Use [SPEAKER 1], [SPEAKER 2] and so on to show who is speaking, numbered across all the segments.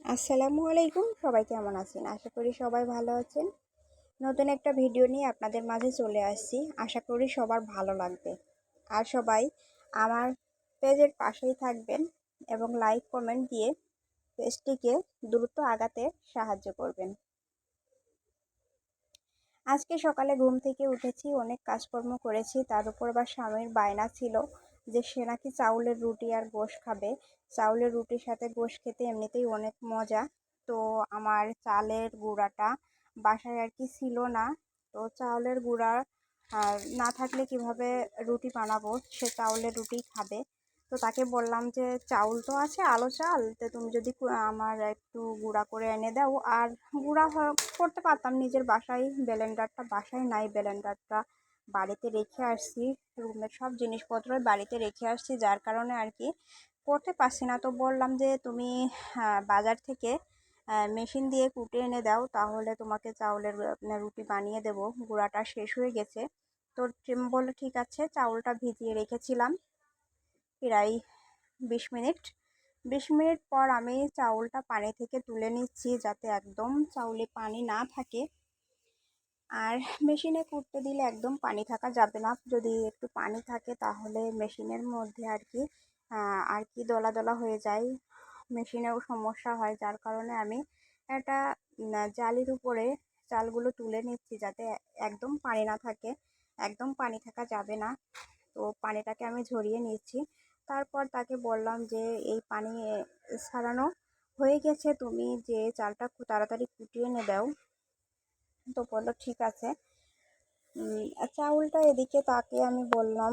[SPEAKER 1] আসসালামু আলাইকুম, সবাই কেমন আছেন? আশা করি সবাই ভালো আছেন। নতুন একটা ভিডিও নিয়ে আপনাদের মাঝে চলে আসছি। আশা করি সবার ভালো লাগবে। আর সবাই আমার পেজের পাশেই থাকবেন এবং লাইক কমেন্ট দিয়ে পেজটিকে দ্রুত আগাতে সাহায্য করবেন। আজকে সকালে ঘুম থেকে উঠেছি, অনেক কাজকর্ম করেছি, তার উপর আবার স্বামীর বায়না ছিল যে সে নাকি চাউলের রুটি আর গোশ খাবে। চাউলের রুটির সাথে গোশ খেতে এমনিতেই অনেক মজা। তো আমার চালের গুঁড়াটা বাসায় আর কি ছিল না। তো চাউলের গুঁড়া না থাকলে কিভাবে রুটি বানাবো, সে চাউলের রুটি খাবে। তো তাকে বললাম যে চাউল তো আছে, আলো চাল, তো তুমি যদি আমার একটু গুঁড়া করে এনে দাও। আর গুঁড়া করতে পারতাম নিজের বাসায়, ব্লেন্ডারটা বাসায় নাই, ব্লেন্ডারটা বাড়িতে রেখে আসছি। রুমের সব জিনিসপত্র বাড়িতে রেখে আসছি, যার কারণে আর কি করতে পারছি না। তো বললাম যে তুমি বাজার থেকে মেশিন দিয়ে কুটে এনে দাও, তাহলে তোমাকে চাউলের রুটি বানিয়ে দেবো, গুঁড়াটা শেষ হয়ে গেছে। তো বললো ঠিক আছে। চাউলটা ভিজিয়ে রেখেছিলাম প্রায় 20 মিনিট। 20 মিনিট পর আমি চাউলটা পানি থেকে তুলে নিচ্ছি, যাতে একদম চাউলে পানি না থাকে। আর মেশিনে কুটতে দিলে একদম পানি থাকা যাবে না, যদি একটু পানি থাকে তাহলে মেশিনের মধ্যে আর কি দলা দলা হয়ে যায়, মেশিনেও সমস্যা হয়। যার কারণে আমি একটা জালির উপরে চালগুলো তুলে নিচ্ছি, যাতে একদম পানি না থাকে, একদম পানি থাকা যাবে না। তো পানিটাকে আমি ঝরিয়ে নিচ্ছি। তারপর তাকে বললাম যে এই পানি ছাড়ানো হয়ে গেছে, তুমি যে চালটা খুব তাড়াতাড়ি কুটিয়ে এনে দাও। তো বললো ঠিক আছে। চাউলটা এদিকে তাকে আমি বললাম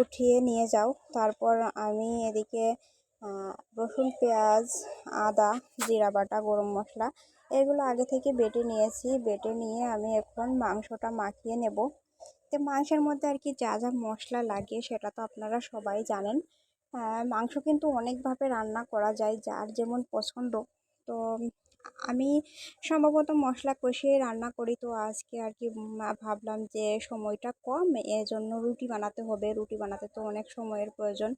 [SPEAKER 1] উঠিয়ে নিয়ে যাও। তারপর আমি এদিকে রসুন, পেঁয়াজ, আদা, জিরা বাটা, গরম মশলা এগুলো আগে থেকে বেটে নিয়েছি। বেটে নিয়ে আমি এখন মাংসটা মাখিয়ে নেব। তো মাংসের মধ্যে আর কি যা যা মশলা লাগে সেটা তো আপনারা সবাই জানেন। মাংস কিন্তু অনেকভাবে রান্না করা যায়, যার যেমন পছন্দ। তো আমি সম্ভবত মশলা কষিয়ে রান্না করি। তো আজকে আর কি ভাবলাম যে সময়টা কম, এজন্য রুটি বানাতে হবে, রুটি বানাতে তো অনেক সময়ের প্রয়োজন।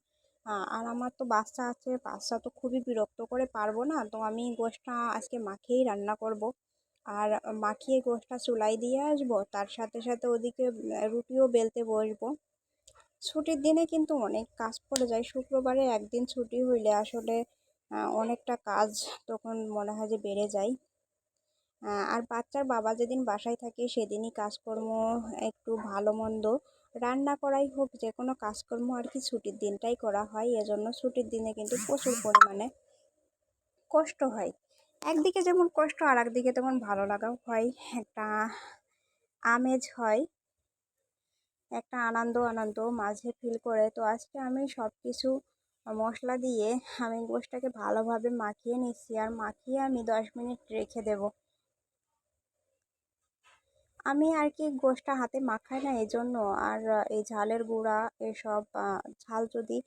[SPEAKER 1] আর আমার তো বাচ্চা আছে, বাচ্চা তো খুবই বিরক্ত করে, পারবো না। তো আমি গোশটা আজকে মাখিয়েই রান্না করব। আর মাখিয়ে গোশটা চুলায় দিয়ে আসবো, তার সাথে সাথে ওদিকে রুটিও বেলতে বসবো। ছুটির দিনে কিন্তু অনেক কাজ পড়ে যায়, শুক্রবারে একদিন ছুটি হইলে আসলে অনেকটা কাজ তখন মনে হয় যে বেড়ে যায়। আর বাচ্চার বাবা যেদিন বাসায় থাকে সেদিনই কাজকর্ম একটু ভালো মন্দ রান্না করাই হোক, যে কোনো কাজকর্ম আর কি ছুটির দিনটাই করা হয়। এজন্য ছুটির দিনে কিন্তু প্রচুর পরিমাণে কষ্ট হয়। একদিকে যেমন কষ্ট, আর একদিকে তেমন ভালো লাগাও হয়, একটা আমেজ হয়, একটা আনন্দ আনন্দ মাঝে ফিল করে। তো আজকে আমি সব কিছু মশলা দিয়ে আমি গোশটাকে ভালোভাবে মাখিয়ে নিচ্ছি, আর মাখিয়ে আমি 10 মিনিট রেখে দেব। আমি আর কি গোশটা হাতে মাখাই না, এই জন্য। আর এই ঝালের গুঁড়া এসব ঝাল যদি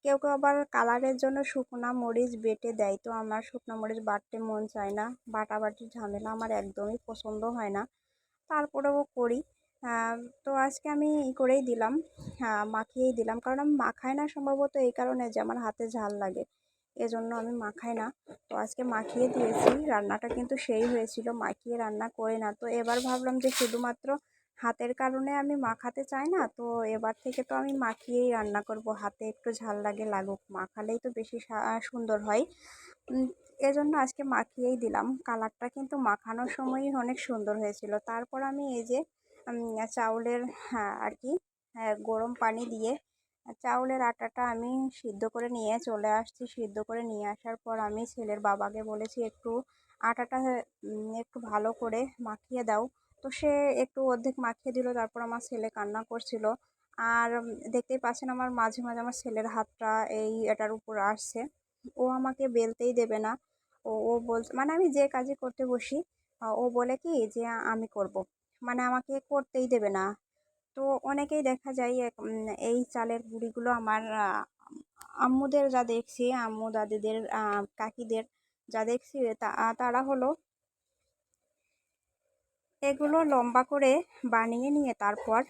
[SPEAKER 1] কেউ কেউ আবার কালারের জন্য শুকনা মরিচ বেটে দেয়, তো আমার শুকনা মরিচ বাটতে মন চায় না, বাটাবাটির ঝামেলা আমার একদমই পছন্দ হয় না, তারপরেও করি। তো আজকে আমি করেই দিলাম, মাখিয়েই দিলাম, কারণ আমি মাখাই না সম্ভবত এই কারণে যে আমার হাতে ঝাল লাগে, এজন্য আমি মাখাই না। তো আজকে মাখিয়ে দিয়েছি, রান্নাটা কিন্তু সেই হয়েছিল, মাখিয়ে রান্না করি না। তো এবার ভাবলাম যে শুধুমাত্র হাতের কারণে আমি মাখাতে চাই না, তো এবার থেকে তো আমি মাখিয়েই রান্না করব, হাতে একটু ঝাল লাগে লাগুক, মাখালেই তো বেশি সুন্দর হয়। এজন্য আজকে মাখিয়েই দিলাম। কালারটা কিন্তু মাখানোর সময়ই অনেক সুন্দর হয়েছিল। তারপর আমি এই যে চাউলের আর কি গরম পানি দিয়ে চাউলের আটাটা আমি সিদ্ধ করে নিয়ে চলে আসছি। সিদ্ধ করে নিয়ে আসার পর আমি ছেলের বাবাকে বলেছি একটু আটাটা একটু ভালো করে মাখিয়ে দাও। তো সে একটু অর্ধেক মাখিয়ে দিল, তারপর আমার ছেলে কান্না করছিল। আর দেখতেই পাচ্ছেন আমার মাঝে মাঝে আমার ছেলের হাতটা এটার উপর আসছে, ও আমাকে বেলতেই দেবে না। ও বলছে, মানে আমি যে কাজই করতে বসি ও বলে কি যে আমি করব, মানে আমাকে করতেই দেবে না। তো অনেকেই দেখা যায় এই চালের গুঁড়িগুলো আমার আম্মুদের যা দেখছি, আম্মু দাদিদের কাকিদের যা দেখছি, তারা হলো এগুলো লম্বা করে বানিয়ে নিয়ে তারপর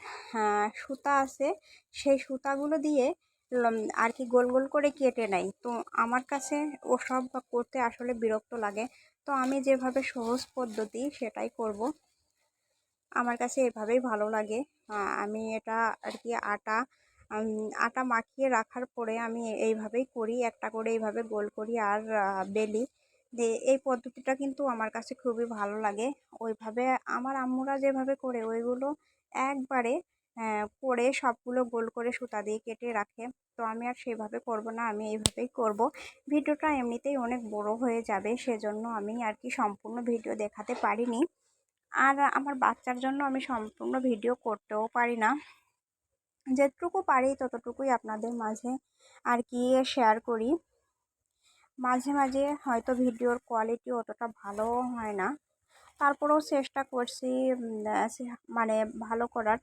[SPEAKER 1] সুতা আছে, সেই সুতাগুলো দিয়ে আর কি গোল গোল করে কেটে নেয়। তো আমার কাছে ওসব করতে আসলে বিরক্ত লাগে। তো আমি যেভাবে সহজ পদ্ধতি সেটাই করব। আমার কাছে এভাবেই ভালো লাগে। আমি এটা আর কি আটা মাখিয়ে রাখার পরে আমি এইভাবেই করি, একটা করে এইভাবে গোল করি আর বেলি। এই পদ্ধতিটা কিন্তু আমার কাছে খুবই ভালো লাগে। ওইভাবে আমার আম্মুরা যেভাবে করে ওইগুলো একবারে করে সবগুলো গোল করে সুতা দিয়ে কেটে রাখে। তো আমি আর সেভাবে করব না, আমি এইভাবেই করব। ভিডিওটা এমনিতেই অনেক বড় হয়ে যাবে, সেজন্য আমি আর কি সম্পূর্ণ ভিডিও দেখাতে পারিনি। আর আমার বাচ্চার জন্য আমি সম্পূর্ণ ভিডিও করতেও পারি না, যেটুকু পারি ততটুকুই আপনাদের মাঝে আর কি শেয়ার করি। মাঝে মাঝে হয়তো ভিডিওর কোয়ালিটি অতটা ভালো হয় না, তারপরেও চেষ্টা করছি মানে ভালো করার।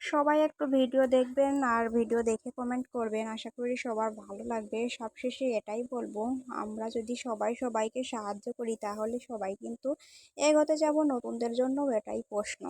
[SPEAKER 1] সবাই একটু ভিডিও দেখবেন আর ভিডিও দেখে কমেন্ট করবেন, আশা করি সবার ভালো লাগবে। সবশেষে এটাই বলবো, আমরা যদি সবাই সবাইকে সাহায্য করি তাহলে সবাই কিন্তু এগোতে যাব, নতুনদের জন্য এটাই প্রশ্ন।